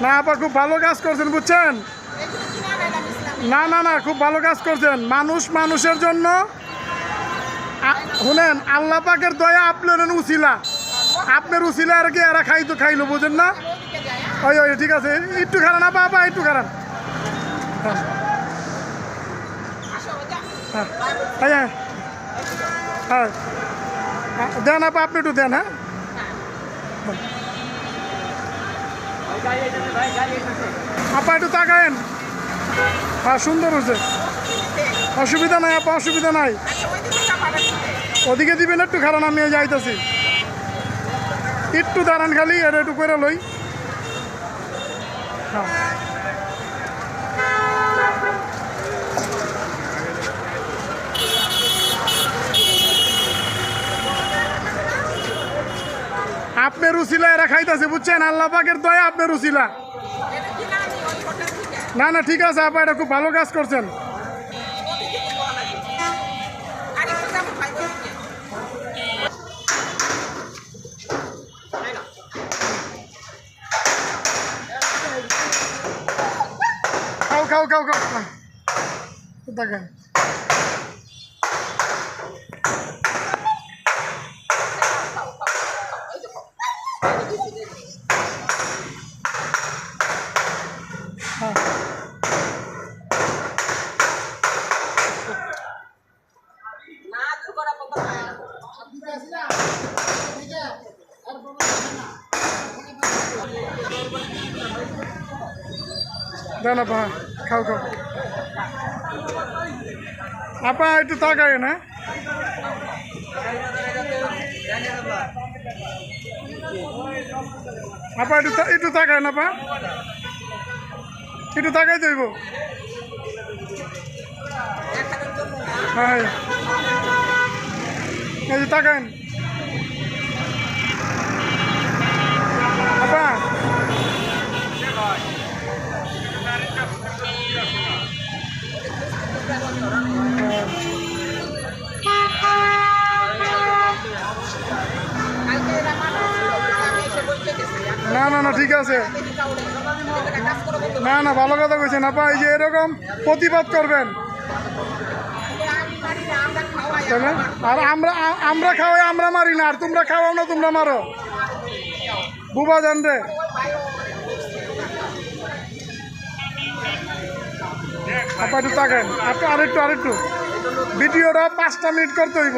না আপা খুব ভালো কাজ করছেন বুঝছেন। না না না খুব ভালো কাজ করছেন। মানুষ মানুষের জন্য শুনেন আল্লাহ পাকের দয়া আপনার উসিলা, আপনার উসিলা আর কি এরা খাইলো বুঝেন না। ওই ওই ঠিক আছে একটু খারান আপা আপা একটু খারান। হ্যাঁ হ্যাঁ দেন আপা আপনি একটু দেন। হ্যাঁ আপা একটু তাকায়েন। হ্যাঁ সুন্দর হয়েছে, অসুবিধা নাই আপা অসুবিধা নাই। ওদিকে দিবেন একটু খারান আমি যাইতেছি। একটু দাঁড়ান খালি এটা একটু করে লই। হ্যাঁ আপনার উসিলা এরা খাইতেছে বুঝছেন, আল্লাহ পাকের দয়া আপনার উসিলা। না না ঠিক আছে আপা এটা খুব ভালো কাজ করছেন। খাও খাও খাও খাও দেখেন দেন আপা খাও খাও আপা একটু তাকায় না। আপা একটু তাকায় না আপা একটু তাকাই দেব। হ্যাঁ এই যে তাকান আপা। না না না ঠিক আছে, না না ভালো কথা কইছেন আপা। এই যে এরকম প্রতিবাদ করবেন আর আমরা খাওয়াই আমরা মারি না, আর তোমরা খাওয়াও না তোমরা মারো বুবা জান রে। আপা একটু তাকেন আপনি আরেকটু ভিডিওটা 5টা মিনিট করতে হইব।